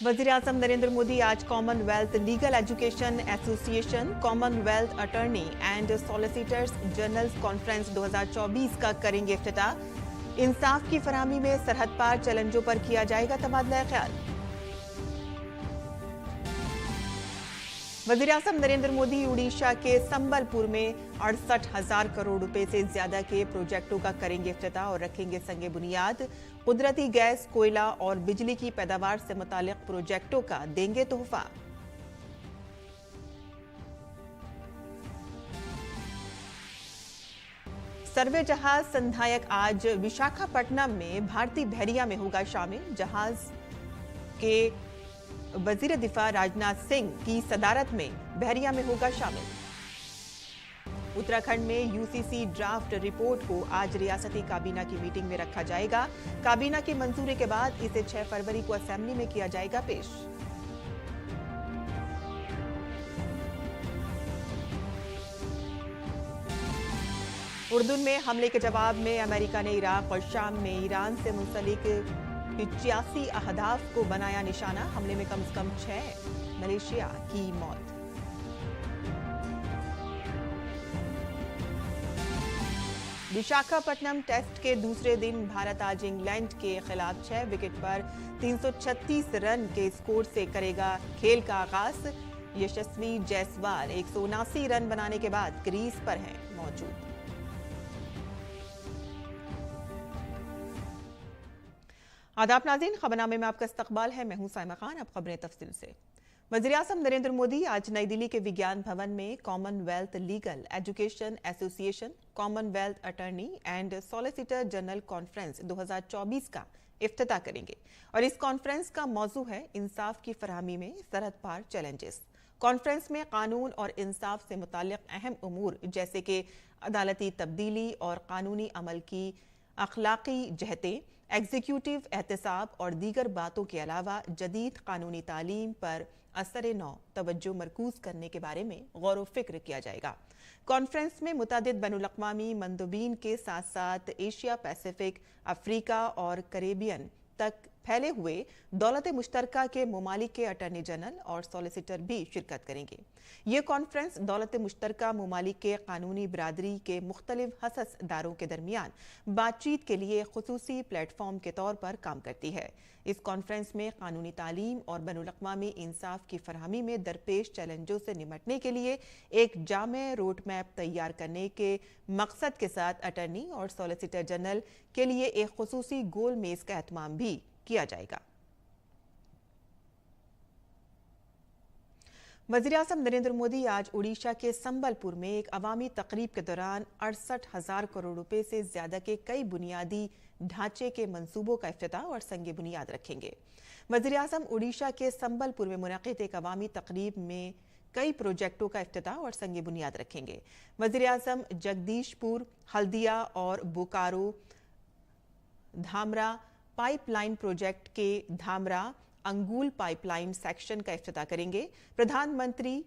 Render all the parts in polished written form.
वज़ीर-ए-आज़म नरेंद्र मोदी आज Commonwealth legal education association, Commonwealth attorney and solicitors general conference 2024 का करेंगे इफ्तिताह। इंसाफ की फराहमी में सरहद पार चैलेंजों पर किया जाएगा तबादला ख्याल। वज़ीर-ए-आज़म नरेंद्र मोदी उड़ीसा के संबलपुर में 68,000 करोड़ रुपए से ज्यादा के प्रोजेक्टों का करेंगे इफ्तिताह और रखेंगे संगे बुनियाद। कुदरती गैस, कोयला और बिजली की पैदावार से मुतालिक प्रोजेक्टों का देंगे तोहफा। सर्वे जहाज संधायक आज विशाखापट्टनम में भारतीय बहरिया में होगा शामिल। जहाज के वजीर दिफा राजनाथ सिंह की सदारत में बहरिया में होगा शामिल। उत्तराखंड में यूसीसी ड्राफ्ट रिपोर्ट को आज रियासती काबीना की मीटिंग में रखा जाएगा। काबीना की मंजूरी के बाद इसे 6 फरवरी को असेंबली में किया जाएगा पेश। उर्दून में हमले के जवाब में अमेरिका ने इराक और शाम में ईरान से मुंसलिक 85 अहदाफ को बनाया निशाना। हमले में कम से कम 6 मलेशिया की मौत। विशाखापट्टनम टेस्ट के दूसरे दिन भारत आज इंग्लैंड के खिलाफ 6 विकेट पर 336 रन के स्कोर से करेगा खेल का आगाज। यशस्वी जायसवाल 179 रन बनाने के बाद क्रीज पर हैं मौजूद। आदाब नाज़रीन, खबरनामे में आपका इस्तकबाल है। मैं हूं साइमा खान। अब खबरें तफसील से। वज़ीर-ए-आज़म नरेंद्र मोदी आज नई दिल्ली के विज्ञान भवन में Commonwealth legal education association, Commonwealth attorney and solicitor general conference 2024 का इफ्तिताह करेंगे और इस कॉन्फ्रेंस का मौजू है इंसाफ की फराहमी में सरहद पार चैलेंजेस। कॉन्फ्रेंस में कानून और इंसाफ से मुताल्लिक अहम उमूर जैसे कि अदालती तब्दीली और कानूनी अमल की अखलाकी जहतें, एग्जीक्यूटिव एहतसाब और दीगर बातों के अलावा जदीद कानूनी तालीम पर असर नौ तवज्जो मरकूज करने के बारे में गौर व फिक्र किया जाएगा। कॉन्फ्रेंस में मुतादिद बैनुल-अक़वामी मंदुबीन के साथ साथ एशिया पैसिफिक, अफ्रीका और कैरेबियन तक फैले हुए दौलत मुश्तरका के ममालिक के अटॉर्नी जनरल और सॉलिसिटर भी शिरकत करेंगे। ये कॉन्फ्रेंस दौलत मुश्तरका ममालिक के कानूनी बरादरी के मुख्तलिफ हसस दारों के दरमियान बातचीत के लिए खुसूसी प्लेटफॉर्म के तौर पर काम करती है। इस कॉन्फ्रेंस में कानूनी तालीम और बैनुल-अक़वामी इंसाफ की फरहमी में दरपेश चैलेंजों से निमटने के लिए एक जामे रोड मैप तैयार करने के मकसद के साथ अटॉर्नी और सॉलिसिटर जनरल के लिए एक खुसूसी गोल मेज का एहतमाम भी किया जाएगा। वज़ीर-ए-आज़म नरेंद्र मोदी आज उड़ीसा के संबलपुर में एक अवामी तकरीब के दौरान 68,000 करोड़ रुपए से ज्यादा के कई बुनियादी ढांचे के मंसूबों का इफ्तिताह और संगे बुनियाद रखेंगे। वज़ीर-ए-आज़म उड़ीसा के संबलपुर में मुनक़िद एक अवामी तकरीब में कई प्रोजेक्टों का इफ्तिताह और संगे बुनियाद रखेंगे। वज़ीर-ए-आज़म जगदीशपुर, हल्दिया और बोकारो धामरा पाइपलाइन प्रोजेक्ट के धामरा अंगुल पाइपलाइन सेक्शन का इफ्तिताह करेंगे। प्रधानमंत्री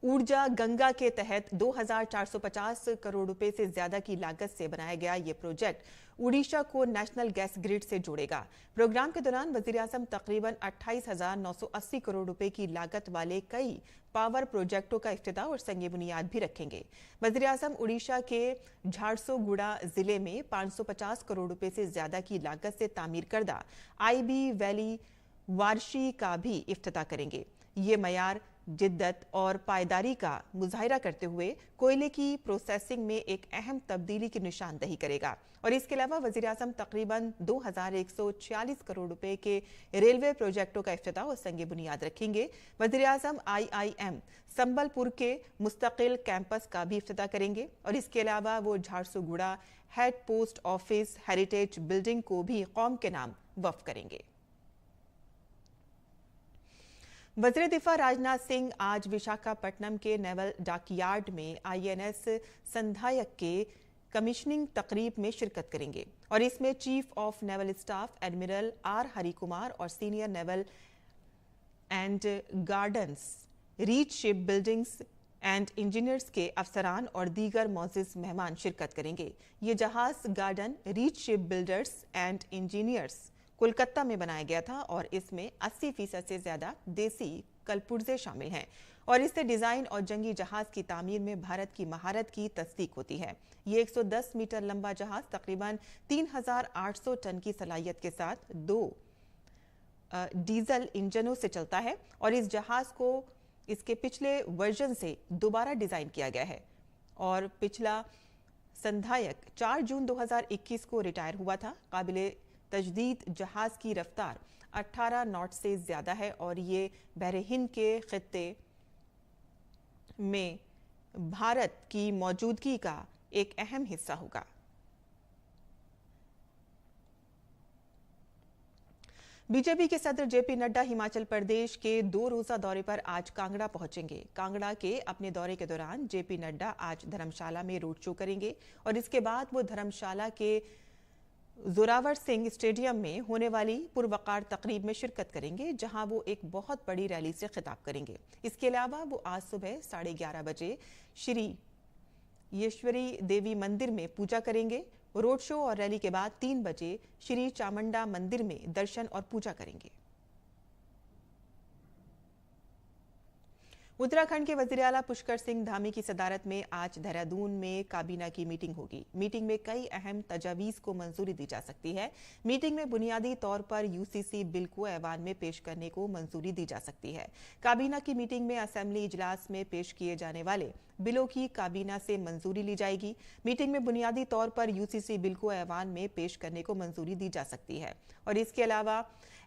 ऊर्जा गंगा के तहत 2,450 करोड़ रुपए से ज्यादा की लागत से बनाया गया ये प्रोजेक्ट उड़ीसा को नेशनल गैस ग्रिड से जोड़ेगा। प्रोग्राम के दौरान वज़ीर-ए-आज़म तकरीबन 28,980 करोड़ रुपए की लागत वाले कई पावर प्रोजेक्टों का इफ्तिताह और संगे बुनियाद भी रखेंगे। वज़ीर-ए-आज़म उड़ीसा के झारसुगुड़ा जिले में 550 करोड़ रुपए से ज्यादा की लागत से तामीर करदा आईबी वैली वारशी का भी इफ्तिताह करेंगे। ये मयार, जिद्दत और पायदारी का मुजाहिरा करते हुए कोयले की प्रोसेसिंग में एक अहम तब्दीली की निशानदही करेगा और इसके अलावा वज़ीर-ए-आज़म तकरीबन 2,146 करोड़ रुपए के रेलवे प्रोजेक्टों का इफ्तिताह और संगे बुनियाद रखेंगे। वज़ीर-ए-आज़म IIM संबलपुर के मुस्तकिल कैंपस का भी इफ्तिताह करेंगे और इसके अलावा वो Jharsuguda head post office heritage building को भी कौम के नाम वक्फ करेंगे। वज़ीर दिफा राजनाथ सिंह आज विशाखापट्टनम के नेवल डॉकयार्ड में INS संधायक के कमिश्निंग तकरीब में शिरकत करेंगे और इसमें chief of naval staff admiral R Hari Kumar और senior naval and Gardens Reach Ship Buildings and Engineers के अफसरान और दीगर मोअज़्ज़िज़ मेहमान शिरकत करेंगे। ये जहाज garden reach ship builders and engineers Kolkata में बनाया गया था और इसमें 80% से ज्यादा देसी कलपुर्जे शामिल हैं और इससे डिजाइन और जंगी जहाज की तामीर में भारत की महारत की तस्दीक होती है। ये 110 मीटर लंबा जहाज तकरीबन 3800 टन की सलाहियत के साथ 2 डीजल इंजनों से चलता है और इस जहाज को इसके पिछले वर्जन से दोबारा डिजाइन किया गया है और पिछला संधायक 4 जून 2021 को रिटायर हुआ था। काबिले तजदीद जहाज की रफ्तार 18 नॉट से ज्यादा है और ये बहरे हिंद के खित्ते में भारत की मौजूदगी का एक अहम हिस्सा होगा। बीजेपी के सदर जेपी नड्डा हिमाचल प्रदेश के 2 रोजा दौरे पर आज कांगड़ा पहुंचेंगे। कांगड़ा के अपने दौरे के दौरान जेपी नड्डा आज धर्मशाला में रोड शो करेंगे और इसके बाद वो धर्मशाला के जोरावर सिंह स्टेडियम में होने वाली पुरवकार तकरीब में शिरकत करेंगे, जहां वो एक बहुत बड़ी रैली से खिताब करेंगे। इसके अलावा वो आज सुबह 11:30 बजे श्री येश्वरी देवी मंदिर में पूजा करेंगे। रोड शो और रैली के बाद 3 बजे श्री चामुंडा मंदिर में दर्शन और पूजा करेंगे। उत्तराखंड के वजीर आला पुष्कर सिंह धामी की सदारत में आज देहरादून में काबीना की मीटिंग होगी। मीटिंग में कई अहम तजावीज को मंजूरी दी जा सकती है। मीटिंग में बुनियादी तौर पर यूसीसी बिल को ऐवान में पेश करने को मंजूरी दी जा सकती है। काबीना की मीटिंग में असेंबली इजलास में पेश किए जाने वाले बिलों की काबीना से मंजूरी ली जाएगी। मीटिंग में बुनियादी तौर पर यूसीसी बिल को ऐवान में पेश करने को मंजूरी दी जा सकती है और इसके अलावा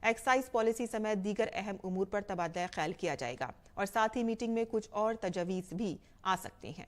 एक्साइज पॉलिसी समेत दीगर अहम उमूर पर तबादला ख्याल किया जाएगा और साथ ही मीटिंग में कुछ और तजवीज़ भी आ सकती हैं।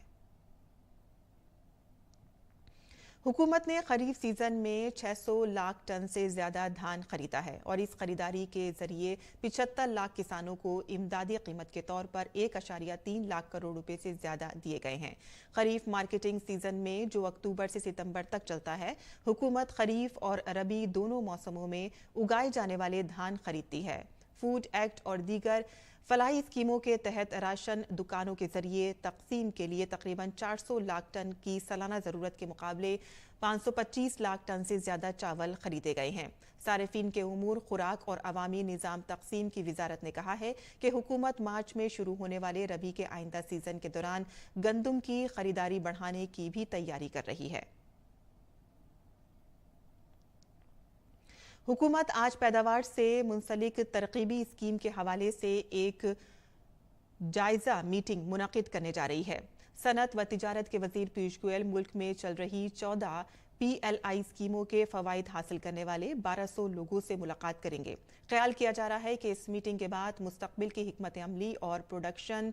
हुकूमत ने खरीफ सीजन में 600 लाख टन से ज्यादा धान खरीदा है और इस खरीदारी के जरिए 75 लाख किसानों को इमदादी कीमत के तौर पर 1.3 लाख करोड़ रुपए से ज्यादा दिए गए हैं। खरीफ मार्केटिंग सीजन में जो अक्टूबर से सितंबर तक चलता है, हुकूमत खरीफ और रबी दोनों मौसमों में उगाए जाने वाले धान खरीदती है। फूड एक्ट और दीगर फलाही स्कीमों के तहत राशन दुकानों के जरिए तकसीम के लिए तकरीबन 400 लाख टन की सालाना जरूरत के मुकाबले 525 लाख टन से ज्यादा चावल खरीदे गए हैं। सारिफीन के उमूर, खुराक और अवामी निज़ाम तकसीम की वजारत ने कहा है कि हुकूमत मार्च में शुरू होने वाले रबी के आइंदा सीजन के दौरान गंदम की खरीदारी बढ़ाने की भी तैयारी कर रही है। हुकूमत आज पैदावार से मुंसलिक तरकीबी स्कीम के हवाले से एक जायजा मीटिंग मुनक़िद करने जा रही है। सनत व तिजारत के वजीर पीयूष गोयल मुल्क में चल रही 14 PLI स्कीमों के फवाइद हासिल करने वाले 1200 लोगों से मुलाकात करेंगे। ख्याल किया जा रहा है कि इस मीटिंग के बाद मुस्तकबिल की हिकमत अमली और प्रोडक्शन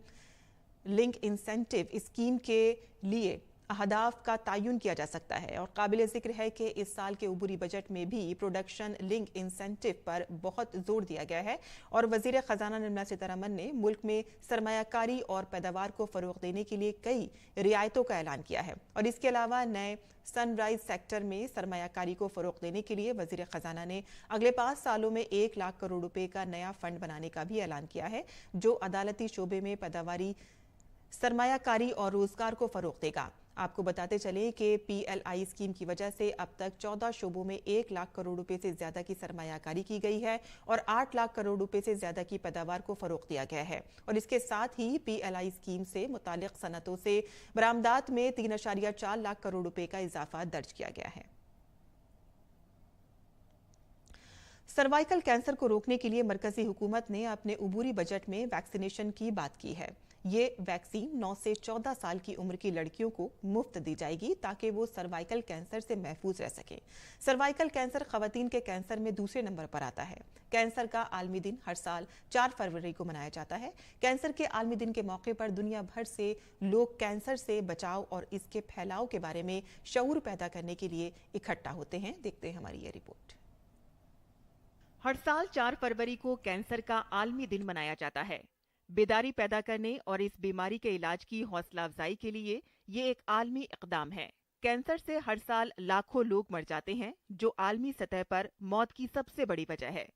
लिंक इंसेंटिव स्कीम के लिए अहदाफ का तयन किया जा सकता है और काबिल जिक्र है कि इस साल के उबूरी बजट में भी प्रोडक्शन लिंक इंसेंटिव पर बहुत जोर दिया गया है और वजीर खजाना निर्मला सीतारमन ने मुल्क में सरमायाकारी और पैदावार को फरोग देने के लिए कई रियायतों का ऐलान किया है और इसके अलावा नए सनराइज सेक्टर में सरमायाकारी को फरोग देने के लिए वजीर खजाना ने अगले 5 सालों में 1 लाख करोड़ रुपए का नया फंड बनाने का भी ऐलान किया है, जो अदालती शोबे में पैदावारी, सरमायाकारी और रोजगार को फरोग देगा। आपको बताते चलें कि PLI स्कीम की वजह से अब तक 14 शोबों में 1 लाख करोड़ रुपए से ज्यादा की सरमायाकारी की गई है और 8 लाख करोड़ रुपए से ज्यादा की पैदावार को फरोग दिया गया है और इसके साथ ही PLI स्कीम से मुतालिक सनतों से बरामदात में 3.4 लाख करोड़ रुपए का इजाफा दर्ज किया गया है। सर्वाइकल कैंसर को रोकने के लिए मरकजी हुकूमत ने अपने उबूरी बजट में वैक्सीनेशन की बात की है। ये वैक्सीन 9 से 14 साल की उम्र की लड़कियों को मुफ्त दी जाएगी ताकि वो सर्वाइकल कैंसर से महफूज रह सके। सर्वाइकल कैंसर खवातीन के कैंसर में दूसरे नंबर पर आता है। कैंसर का आलमी दिन हर साल 4 फरवरी को मनाया जाता है। कैंसर के आलमी दिन के मौके पर दुनिया भर से लोग कैंसर से बचाव और इसके फैलाव के बारे में शऊर पैदा करने के लिए इकट्ठा होते हैं। देखते हैं हमारी ये रिपोर्ट। हर साल 4 फरवरी को कैंसर का आलमी दिन मनाया जाता है। बेदारी पैदा करने और इस बीमारी के इलाज की हौसला अफजाई के लिए ये एक आलमी इक़दाम है। कैंसर से हर साल लाखों लोग मर जाते हैं, जो आलमी सतह पर मौत की सबसे बड़ी वजह है।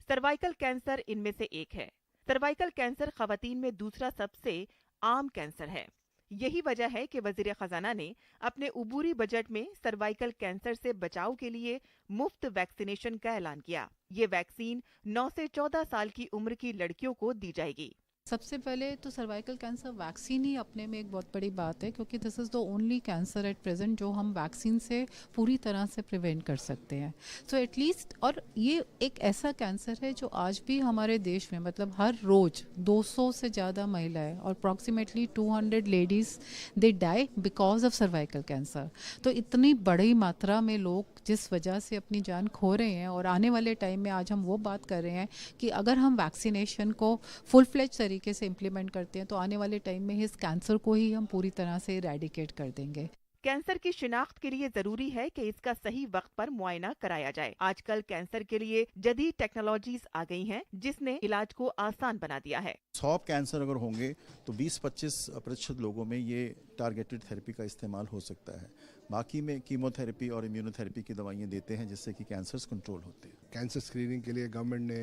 सर्वाइकल कैंसर इनमें से एक है। सर्वाइकल कैंसर खवातीन में दूसरा सबसे आम कैंसर है। यही वजह है कि वजीर खजाना ने अपने उबूरी बजट में सर्वाइकल कैंसर से बचाव के लिए मुफ्त वैक्सीनेशन का ऐलान किया। ये वैक्सीन 9 से 14 साल की उम्र की लड़कियों को दी जाएगी। सबसे पहले तो सर्वाइकल कैंसर वैक्सीन ही अपने में एक बहुत बड़ी बात है, क्योंकि this is the only cancer at present जो हम वैक्सीन से पूरी तरह से प्रिवेंट कर सकते हैं। सो एटलीस्ट, और ये एक ऐसा कैंसर है जो आज भी हमारे देश में मतलब हर रोज़ 200 से ज़्यादा महिलाएं और approximately 200 ladies they die because of cervical cancer. तो इतनी बड़ी मात्रा में लोग जिस वजह से अपनी जान खो रहे हैं, और आने वाले टाइम में आज हम वो बात कर रहे हैं कि अगर हम वैक्सीनेशन को फुल फ्लेज तरीके से इम्प्लीमेंट करते हैं तो आने वाले टाइम में इस कैंसर को ही हम पूरी तरह से इरेडिकेट कर देंगे। कैंसर की शिनाख्त के लिए जरूरी है कि इसका सही वक्त पर मुआयना कराया जाए। आजकल कैंसर के लिए जदीद टेक्नोलॉजीज आ गई हैं, जिसने इलाज को आसान बना दिया है। 100 कैंसर अगर होंगे तो 20-25% लोगों में ये टारगेटेड थेरेपी का इस्तेमाल हो सकता है। बाकी में कीमोथेरेपी और इम्यूनोथेरेपी की दवाइयाँ देते हैं जिससे कि कैंसर्स कंट्रोल होते हैं। कैंसर स्क्रीनिंग के लिए गवर्नमेंट ने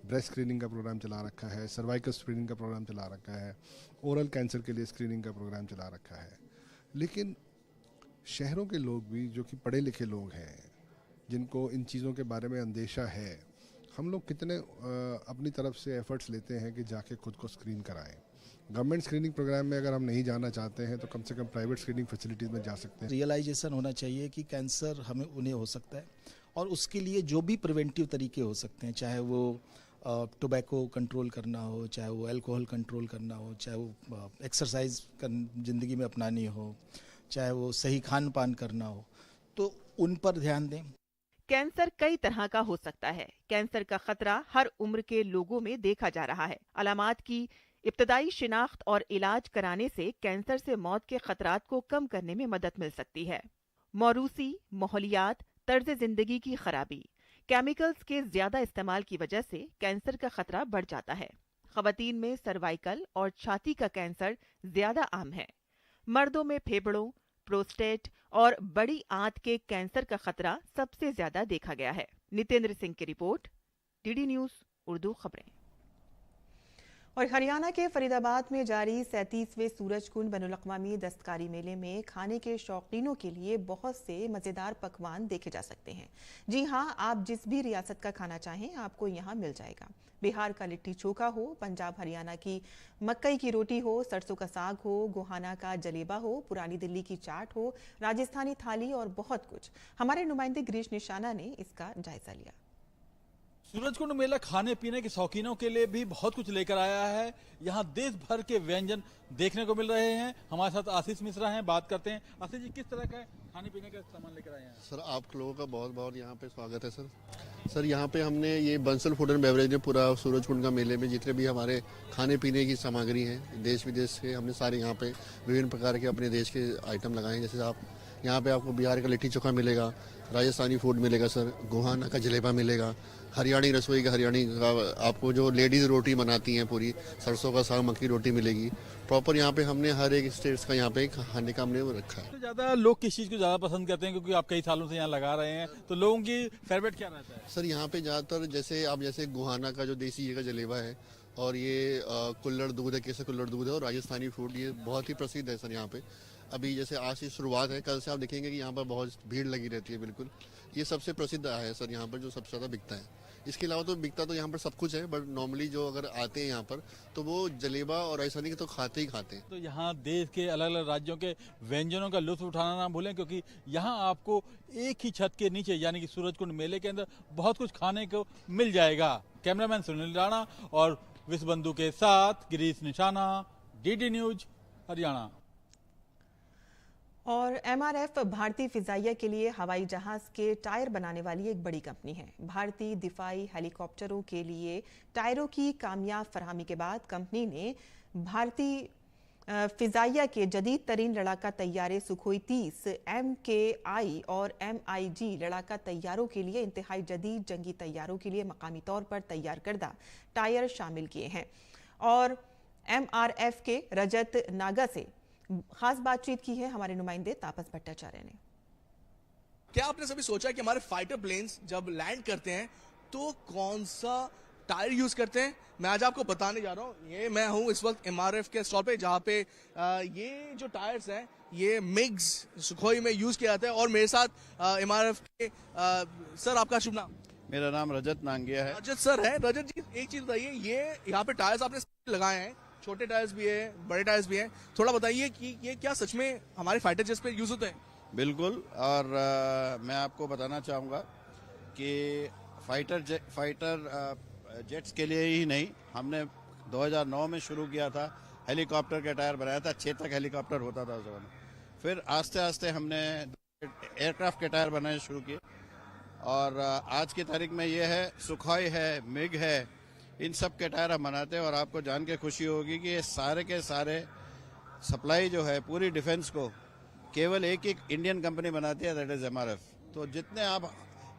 ब्रेस्ट स्क्रीनिंग का प्रोग्राम चला रखा है, सर्वाइकल स्क्रीनिंग का प्रोग्राम चला रखा है, ओरल कैंसर के लिए स्क्रीनिंग का प्रोग्राम चला रखा है। लेकिन शहरों के लोग भी जो कि पढ़े लिखे लोग हैं, जिनको इन चीज़ों के बारे में अंदेशा है, हम लोग कितने अपनी तरफ से एफर्ट्स लेते हैं कि जाके खुद को स्क्रीन कराएं। गवर्नमेंट स्क्रीनिंग प्रोग्राम में अगर हम नहीं जाना चाहते हैं तो कम से कम प्राइवेट स्क्रीनिंग फैसिलिटीज़ में जा सकते हैं। रियलाइजेशन होना चाहिए कि कैंसर हमें उन्हें हो सकता है, और उसके लिए जो भी प्रिवेंटिव तरीके हो सकते हैं, चाहे वो टोबैको कंट्रोल करना हो, चाहे वो अल्कोहल कंट्रोल करना हो, चाहे वो एक्सरसाइज ज़िंदगी में अपनानी हो, चाहे वो सही खान पान करना हो, तो उन पर ध्यान दें। कैंसर कई तरह का हो सकता है। कैंसर का खतरा हर उम्र के लोगों में देखा जा रहा है। अलामात की इब्तदाई शिनाख्त और इलाज कराने से कैंसर से मौत के खतरात को कम करने में मदद मिल सकती है। मौरूसी, माहौलियात, तर्ज जिंदगी की खराबी, केमिकल्स के ज्यादा इस्तेमाल की वजह से कैंसर का खतरा बढ़ जाता है। खवातीन में सर्वाइकल और छाती का कैंसर ज्यादा आम है। मर्दों में फेफड़ों, प्रोस्टेट और बड़ी आंत के कैंसर का खतरा सबसे ज्यादा देखा गया है। नितेंद्र सिंह की रिपोर्ट, डीडी न्यूज उर्दू खबरें। और हरियाणा के फरीदाबाद में जारी 37वें सूरजकुंड बैनुल-अक़वामी दस्तकारी मेले में खाने के शौकीनों के लिए बहुत से मज़ेदार पकवान देखे जा सकते हैं। जी हां, आप जिस भी रियासत का खाना चाहें आपको यहां मिल जाएगा। बिहार का लिट्टी चोखा हो, पंजाब हरियाणा की मकई की रोटी हो, सरसों का साग हो, गोहाना का जलेबा हो, पुरानी दिल्ली की चाट हो, राजस्थानी थाली और बहुत कुछ। हमारे नुमाइंदे गिरीश निशाना ने इसका जायजा लिया। सूरजकुंड मेला खाने पीने के शौकीनों के लिए भी बहुत कुछ लेकर आया है। यहाँ देश भर के व्यंजन देखने को मिल रहे हैं। हमारे साथ आशीष मिश्रा हैं, बात करते हैं। आशीष जी, किस तरह का खाने पीने का सामान लेकर आए हैं? सर, आप लोगों का बहुत बहुत यहाँ पे स्वागत है सर। यहाँ पे हमने ये बंसल फूड एंड बेवरेज में पूरा सूरजकुंड का मेले में जितने भी हमारे खाने पीने की सामग्री है देश विदेश के, हमने सारे यहाँ पे विभिन्न प्रकार के अपने देश के आइटम लगाए हैं। जैसे आप यहाँ पे आपको बिहार का लिट्टी चोखा मिलेगा, राजस्थानी फूड मिलेगा सर, गोहाना का जलेबा मिलेगा, हरियाणी रसोई का हरियाणी का आपको जो लेडीज़ रोटी बनाती हैं पूरी सरसों का साग मक्की रोटी मिलेगी। प्रॉपर यहाँ पे हमने हर एक स्टेट्स का यहाँ पे खाने का हमने वो रखा है। तो ज़्यादा लोग किस चीज़ को ज़्यादा पसंद करते हैं, क्योंकि आप कई सालों से यहाँ लगा रहे हैं, तो लोगों की फेवरेट क्या रहता है? सर यहाँ पे ज़्यादातर जैसे गोहाना का जो देसी ये का जलेबा है, और ये कुल्हड़ दूध है, केसर कुल्हड़ दूध है, और राजस्थानी फूड ये बहुत ही प्रसिद्ध है सर यहाँ पे। अभी जैसे आज से शुरुआत है, कल से आप देखेंगे कि यहाँ पर बहुत भीड़ लगी रहती है। बिल्कुल ये सबसे प्रसिद्ध है सर यहाँ पर, जो सबसे ज़्यादा बिकता है। इसके अलावा तो बिकता तो यहाँ पर सब कुछ है, बट नॉर्मली जो अगर आते हैं यहाँ पर तो वो जलेबा और राजस्थानी के तो खाते ही खाते हैं। तो यहाँ देश के अलग अलग राज्यों के व्यंजनों का लुत्फ उठाना ना भूलें, क्योंकि यहाँ आपको एक ही छत के नीचे यानी कि सूरजकुंड मेले के अंदर बहुत कुछ खाने को मिल जाएगा। कैमरामैन सुनील राणा और विश्वबंधु के साथ गिरीश निशाना, डीडी न्यूज हरियाणा। और एमआरएफ भारतीय फिजाइया के लिए हवाई जहाज के टायर बनाने वाली एक बड़ी कंपनी है। भारतीय दिफाई हेलीकॉप्टरों के लिए टायरों की कामयाब फरहमी के बाद कंपनी ने भारतीय फिजाइया के जदीद तरीन लड़ाका तैयारे सुखोई 30 MKI और MIG लड़ाका तैयारों के लिए इंतहाई जदीद जंगी तैयारों के लिए मकामी तौर पर तैयार करदा टायर शामिल किए हैं। और MRF के रजत नागा से खास बातचीत की है हमारे नुमाइंदे तापस भट्टाचार्य ने। क्या आपने कभी सोचा कि हमारे फाइटर प्लेन्स जब लैंड करते हैं तो कौन सा टायर यूज करते हैं। मैं आज आपको बताने जा रहा हूँ, ये मैं हूँ इस वक्त MRF के स्टॉल पे, जहाँ पे ये जो टायर्स हैं ये मिग्स सुखोई में यूज किया जाता है। और मेरे साथ MRF के सर, आपका शुभ नाम? मेरा नाम रजत नांगिया है। रजत सर है। रजत जी, एक चीज बताइए, ये यहाँ पे टायर्स आपने लगाए हैं, छोटे टायर्स भी है, बड़े टायर्स भी हैं, थोड़ा बताइए कि ये क्या सच में हमारे फाइटर जेट्स पे यूज होते हैं? बिल्कुल, और मैं आपको बताना चाहूँगा कि फाइटर जेट्स के लिए ही नहीं, हमने 2009 में शुरू किया था, हेलीकॉप्टर के टायर बनाया था, 6 तक हेलीकॉप्टर होता था उस समय। फिर आस्ते आस्ते हमने एयरक्राफ्ट के टायर बनाने शुरू किए, और आज की तारीख में ये है, सुखोई है, मिग है, इन सब के टायर हम बनाते हैं। और आपको जान के खुशी होगी कि ये सारे के सारे सप्लाई जो है पूरी डिफेंस को केवल एक इंडियन कंपनी बनाती है, दैट इज MRF। तो जितने आप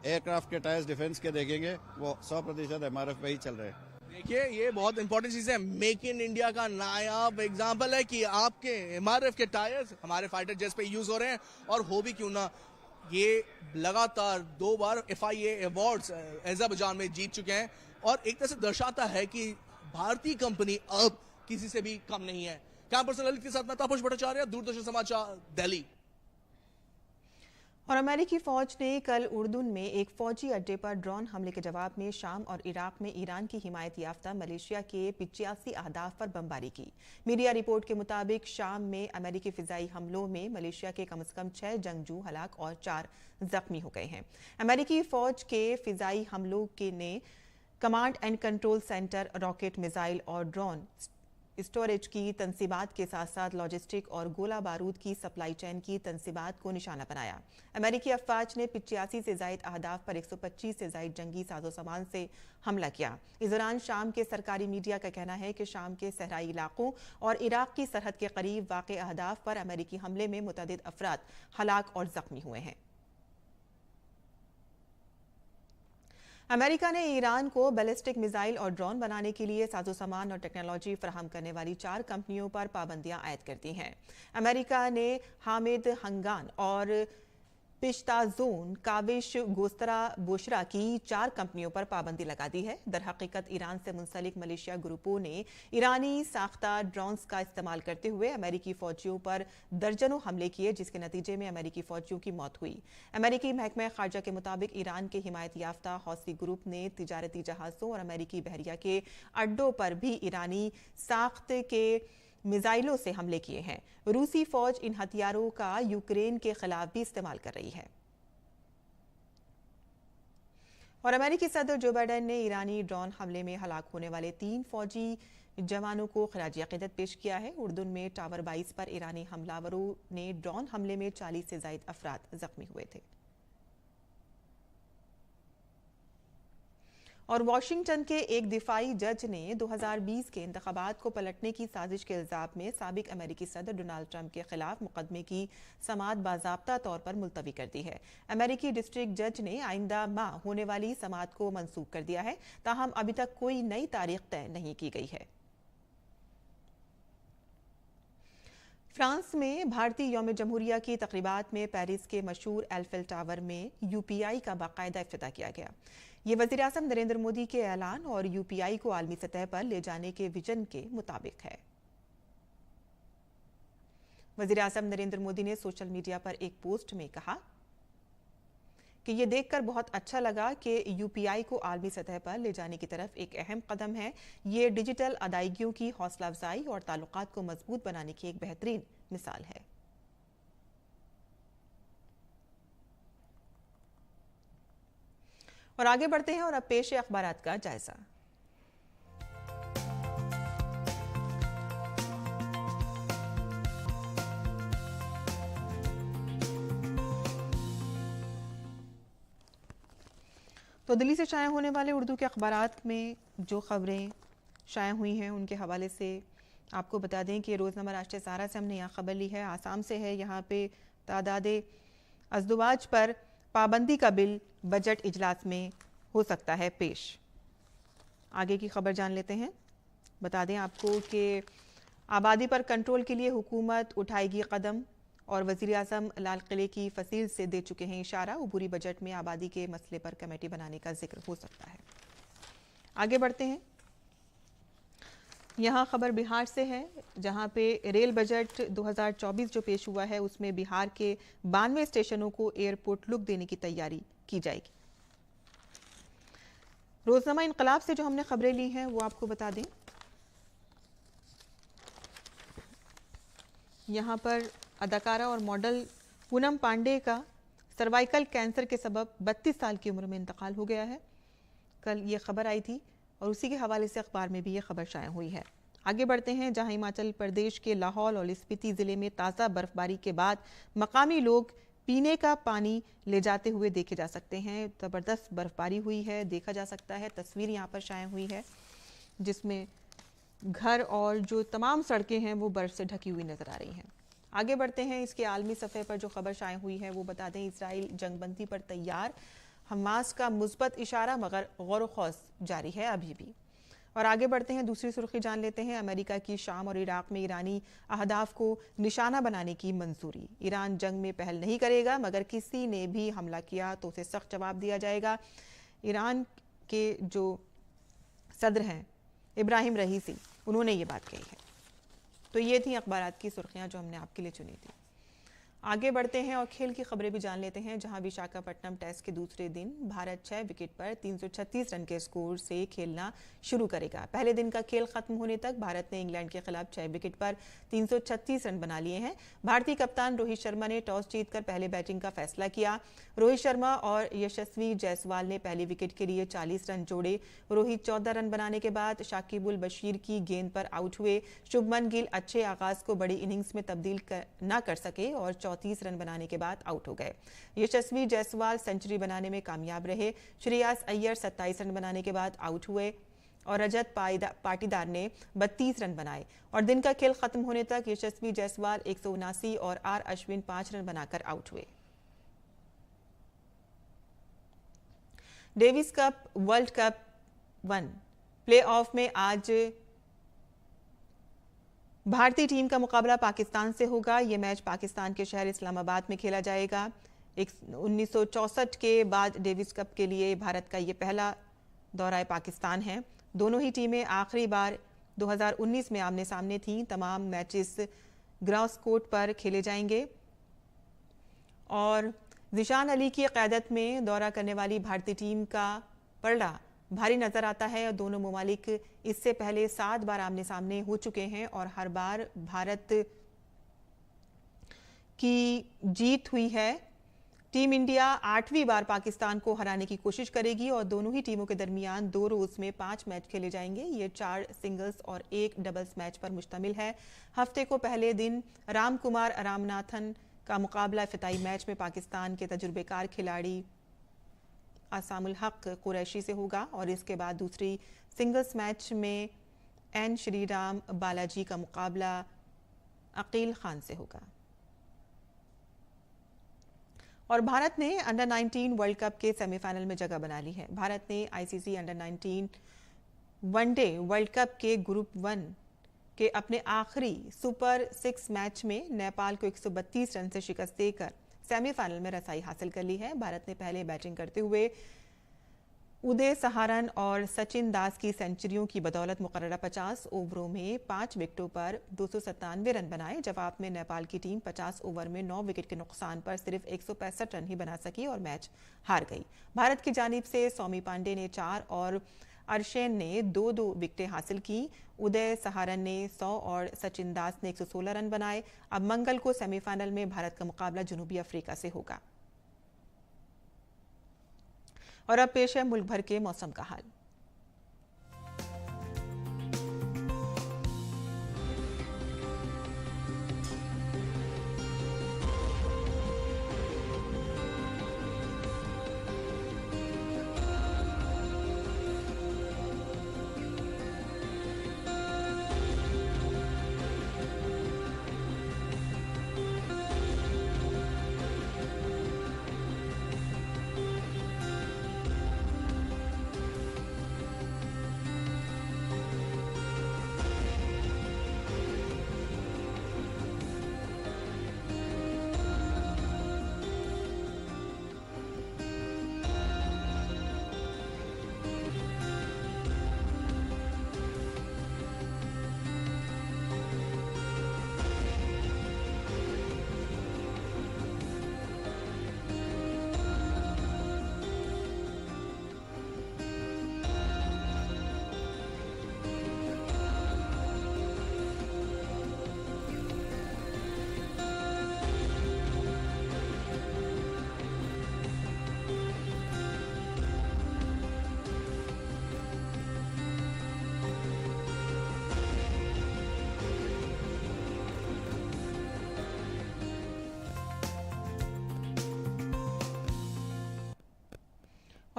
एयरक्राफ्ट के टायर्स डिफेंस के देखेंगे वो 100% MRF पे ही चल रहे हैं। देखिए, ये बहुत इंपॉर्टेंट चीज है, मेक इन इंडिया का नायाब एग्जाम्पल है कि आपके MRF के टायर्स हमारे फाइटर जेट्स पे यूज हो रहे हैं। और हो भी क्यों ना, ये लगातार 2 बार FIA अवार्ड्स अज़रबैजान में जीत चुके हैं, और एक तरह से दर्शाता है कि भारतीय कंपनी अब किसी से भी कम नहीं है। कैमरा पर्सन ललित के साथ मैं तापस भट्टाचार्य, दूरदर्शन समाचार, दिल्ली। और अमेरिकी फौज ने कल उर्दुन में एक फौजी अड्डे पर ड्रोन हमले के जवाब में शाम और इराक में ईरान की हिमायत याफ्ता मलेशिया के 85 अहदाफ पर बमबारी की। मीडिया रिपोर्ट के मुताबिक शाम में अमेरिकी फिजाई हमलों में मलेशिया के कम से कम 6 जंगजू हलाक और 4 जख्मी हो गए हैं। अमेरिकी फौज के फिजाई हमलों के ने command and control centre, rocket, missile और ड्रोन स्टोरेज की तंसीबात के साथ साथ लॉजिस्टिक और गोला बारूद की सप्लाई चेन की तंसीबात को निशाना बनाया। अमेरिकी अफवाज ने 85 से जायद अहदाफ पर 125 से जायद जंगी साजो सामान से हमला किया। इस दौरान शाम के सरकारी मीडिया का कहना है कि शाम के सहराई इलाकों और इराक की सरहद के करीब वाक़े अहदाफ पर अमेरिकी हमले में मुतअद्दिद अफराद हलाक और जख्मी हुए हैं। अमेरिका ने ईरान को बैलिस्टिक मिसाइल और ड्रोन बनाने के लिए साजो सामान और टेक्नोलॉजी फराहम करने वाली 4 कंपनियों पर पाबंदियां आयद कर दी हैं। अमेरिका ने हामिद हंगान और पिश्ताजोन काविश गोस्तरा बोशरा की 4 कंपनियों पर पाबंदी लगा दी है। दरहकीकत ईरान से मुंसलिक मलेशिया ग्रुपों ने ईरानी साख्ता ड्रोन्स का इस्तेमाल करते हुए अमेरिकी फौजियों पर दर्जनों हमले किए, जिसके नतीजे में अमेरिकी फौजियों की मौत हुई। अमेरिकी महकमा खारजा के मुताबिक ईरान के हिमायत याफ्ता हौसी ग्रुप ने तिजारती जहाजों और अमेरिकी बहरिया के अड्डों पर भी ईरानी साख्त के मिसाइलों से हमले किए हैं। रूसी फौज इन हथियारों का यूक्रेन के खिलाफ भी इस्तेमाल कर रही है। और अमेरिकी सदर जो बाइडेन ने ईरानी ड्रोन हमले में हलाक होने वाले 3 फौजी जवानों को खिराज अकीदत पेश किया है। उर्दुन में टावर 22 पर ईरानी हमलावरों ने ड्रोन हमले में 40 से जायद अफराद जख्मी हुए थे। और वाशिंगटन के एक दिफाई जज ने 2020 के इंतखाबात को पलटने की साजिश के इल्जाम में साबिक अमेरिकी सदर डोनाल्ड ट्रंप के खिलाफ मुकदमे की समाअत बाज़ाब्ता तौर पर मुलतवी कर दी है। अमेरिकी डिस्ट्रिक्ट जज ने आइंदा माह होने वाली समाअत को मंसूख कर दिया है, ताहम अभी तक कोई नई तारीख तय नहीं की गई है। फ्रांस में भारतीय यौम जमहूरिया की तकरीबात में पेरिस के मशहूर एल्फिल टावर में UPI का बाकायदा इफ्तिताह किया गया। ये वज़ीर आज़म नरेंद्र मोदी के ऐलान और UPI को आलमी सतह पर ले जाने के विजन के मुताबिक है। वज़ीर आज़म नरेंद्र मोदी ने सोशल मीडिया पर एक पोस्ट में कहा कि ये देखकर बहुत अच्छा लगा कि UPI को आलमी सतह पर ले जाने की तरफ एक अहम कदम है। ये डिजिटल अदायगियों की हौसला अफजाई और ताल्लुकात को मजबूत बनाने की एक बेहतरीन मिसाल है। और आगे बढ़ते हैं और अब पेश है अखबारात का जायजा। तो दिल्ली से शाया होने वाले उर्दू के अखबारात में जो खबरें शाया हुई हैं उनके हवाले से आपको बता दें कि रोज़नामा राष्ट्रीय सहारा से हमने यहाँ खबर ली है। आसाम से है, यहाँ पे तादादे अज़दवाज पर पाबंदी का बिल बजट इजलास में हो सकता है पेश। आगे की खबर जान लेते हैं। बता दें आपको कि आबादी पर कंट्रोल के लिए हुकूमत उठाएगी कदम, और वज़ीर आज़म लाल किले की फसील से दे चुके हैं इशारा। अबूरी बजट में आबादी के मसले पर कमेटी बनाने का जिक्र हो सकता है। आगे बढ़ते हैं। यहाँ खबर बिहार से है, जहाँ पे रेल बजट 2024 जो पेश हुआ है उसमें बिहार के 92 स्टेशनों को एयरपोर्ट लुक देने की तैयारी की जाएगी। रोजनामा इनकलाब से जो हमने खबरें ली हैं वो आपको बता दें। यहाँ पर अदाकारा और मॉडल पूनम पांडे का सर्वाइकल कैंसर के सबब 32 साल की उम्र में इंतकाल हो गया है। कल ये खबर आई थी और उसी के हवाले से अखबार में भी ये खबर शाया हुई है। आगे बढ़ते हैं, जहां हिमाचल प्रदेश के लाहौल और स्पीति ज़िले में ताज़ा बर्फबारी के बाद मकामी लोग पीने का पानी ले जाते हुए देखे जा सकते हैं। ज़बरदस्त बर्फबारी हुई है, देखा जा सकता है। तस्वीर यहाँ पर शाया हुई है जिसमें घर और जो तमाम सड़कें हैं वो बर्फ से ढकी हुई नजर आ रही हैं। आगे बढ़ते हैं, इसके आलमी सफ़े पर जो खबर शाया हुई है वो बता दें। इसराइल जंगबंदी पर तैयार, हमास का मुस्बत इशारा मगर गौर खौस जारी है अभी भी। और आगे बढ़ते हैं, दूसरी सुर्खी जान लेते हैं। अमेरिका की शाम और इराक में ईरानी अहदाफ को निशाना बनाने की मंजूरी। ईरान जंग में पहल नहीं करेगा, मगर किसी ने भी हमला किया तो उसे सख्त जवाब दिया जाएगा। ईरान के जो सदर हैं इब्राहिम रईसी, उन्होंने ये बात कही है। तो ये थी अखबारात की सुर्खियां जो हमने आपके लिए चुनी थी। आगे बढ़ते हैं और खेल की खबरें भी जान लेते हैं, जहां विशाखापट्टनम टेस्ट के दूसरे दिन भारत 6 विकेट पर 336 रन के स्कोर से खेलना शुरू करेगा। पहले दिन का खेल खत्म होने तक भारत ने इंग्लैंड के खिलाफ 6 विकेट पर 336 रन बना लिए हैं। भारतीय कप्तान रोहित शर्मा ने टॉस जीतकर पहले बैटिंग का फैसला किया। रोहित शर्मा और यशस्वी जायसवाल ने पहली विकेट के लिए 40 रन जोड़े। रोहित 14 रन बनाने के बाद शाकिबुल बशीर की गेंद पर आउट हुए। शुभमन गिल अच्छे आगाज को बड़ी इनिंग्स में तब्दील न कर सके और 34 रन बनाने के बाद आउट हो गए। यशस्वी जायसवाल सेंचुरी बनाने में कामयाब रहे। श्रेयस अय्यर 27 रन बनाने के बाद आउट हुए और रजत पाटीदार ने 32 रन बनाए। और दिन का खेल खत्म होने तक यशस्वी जायसवाल 179 और आर अश्विन 5 रन बनाकर आउट हुए। Davis cup world cup 1 playoff में आज भारतीय टीम का मुकाबला पाकिस्तान से होगा। यह मैच पाकिस्तान के शहर इस्लामाबाद में खेला जाएगा। 1964 के बाद डेविस कप के लिए भारत का यह पहला दौरा पाकिस्तान है। दोनों ही टीमें आखिरी बार 2019 में आमने सामने थीं। तमाम मैचेस ग्रास कोर्ट पर खेले जाएंगे और जिशान अली की क़यादत में दौरा करने वाली भारतीय टीम का पलड़ा भारी नजर आता है। और दोनों ममालिक इससे पहले 7 बार आमने सामने हो चुके हैं और हर बार भारत की जीत हुई है। टीम इंडिया 8वीं बार पाकिस्तान को हराने की कोशिश करेगी और दोनों ही टीमों के दरमियान 2 रोज में 5 मैच खेले जाएंगे। ये 4 सिंगल्स और 1 डबल्स मैच पर मुश्तमिल है। हफ्ते को पहले दिन रामकुमार रामनाथन का मुकाबला इफ्तिताई मैच में पाकिस्तान के तजुर्बेकार खिलाड़ी आसामुल हक कुरैशी से होगा और इसके बाद दूसरी सिंगल्स मैच में एन श्रीराम बालाजी का मुकाबला अकील खान से होगा। और भारत ने अंडर 19 वर्ल्ड कप के सेमीफाइनल में जगह बना ली है। भारत ने ICC under 19 one day world cup के ग्रुप 1 के अपने आखिरी सुपर 6 मैच में नेपाल को 132 रन से शिकस्त देकर सेमीफाइनल में रसाई हासिल कर ली है। भारत ने पहले बैटिंग करते हुए उदय सहारन और सचिन दास की सेंचुरियों की बदौलत मुकर्ररा 50 ओवरों में 5 विकेटों पर 297 रन बनाए। जवाब में नेपाल की टीम 50 ओवर में 9 विकेट के नुकसान पर सिर्फ 165 रन ही बना सकी और मैच हार गई। भारत की जानिब से सौमी पांडे ने 4 और अर्शेन ने 2-2 विकेटें हासिल की। उदय सहारन ने 100 और सचिन दास ने 116 रन बनाए। अब मंगल को सेमीफाइनल में भारत का मुकाबला जनूबी अफ्रीका से होगा। और अब पेश है मुल्क भर के मौसम का हाल।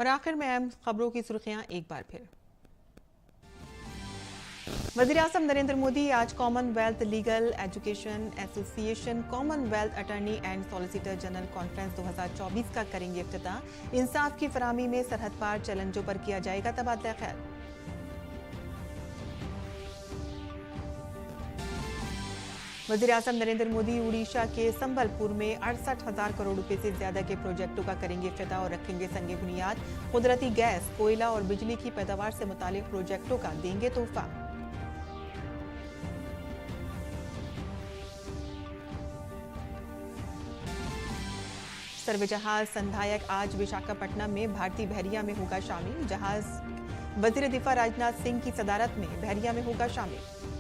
और आखिर में अहम खबरों की सुर्खियां एक बार फिर। वज़ीर-ए-आज़म नरेंद्र मोदी आज Commonwealth legal education association Commonwealth attorney and solicitor general conference 2024 का करेंगे इफ्तिताह। इंसाफ की फराहमी में सरहद पार चैलेंजों पर किया जाएगा तबादला ख्याल। वज़ीर-ए-आज़म नरेंद्र मोदी उड़ीसा के संबलपुर में 68,000 करोड़ रुपए से ज्यादा के प्रोजेक्टों का करेंगे इफ्तिताह और रखेंगे संगे बुनियाद। कुदरती गैस, कोयला और बिजली की पैदावार से मुतालिक प्रोजेक्टों का देंगे तोहफा। सर्वे जहाज संधायक आज विशाखापट्टनम में भारतीय बहरिया में होगा शामिल। जहाज वजीर दिफा राजनाथ सिंह की सदारत में बहरिया में होगा शामिल।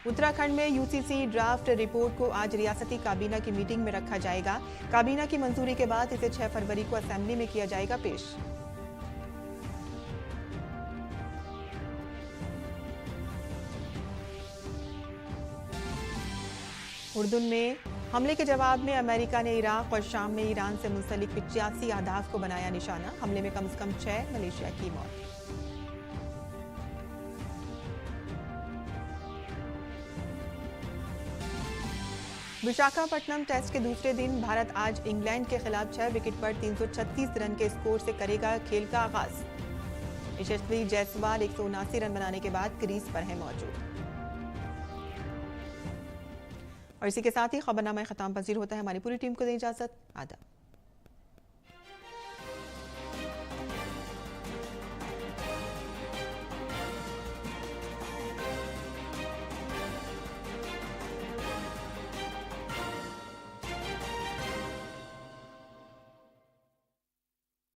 उत्तराखंड में यूसीसी ड्राफ्ट रिपोर्ट को आज रियासती काबीना की मीटिंग में रखा जाएगा। काबीना की मंजूरी के बाद इसे 6 फरवरी को असेंबली में किया जाएगा पेश। उर्दुन में हमले के जवाब में अमेरिका ने इराक और शाम में ईरान से मुंसलिक 85 अहदाफ को बनाया निशाना। हमले में कम से कम 6 मलेशिया की मौत। विशाखापट्टनम टेस्ट के दूसरे दिन भारत आज इंग्लैंड के खिलाफ 6 विकेट पर 336 रन के स्कोर से करेगा खेल का आगाज। यशस्वी जायसवाल 179 रन बनाने के बाद क्रीज पर है मौजूद। और इसी के साथ ही खबरनामा खत्म पजीर होता है। हमारी पूरी टीम को दें इजाजत। आदाब।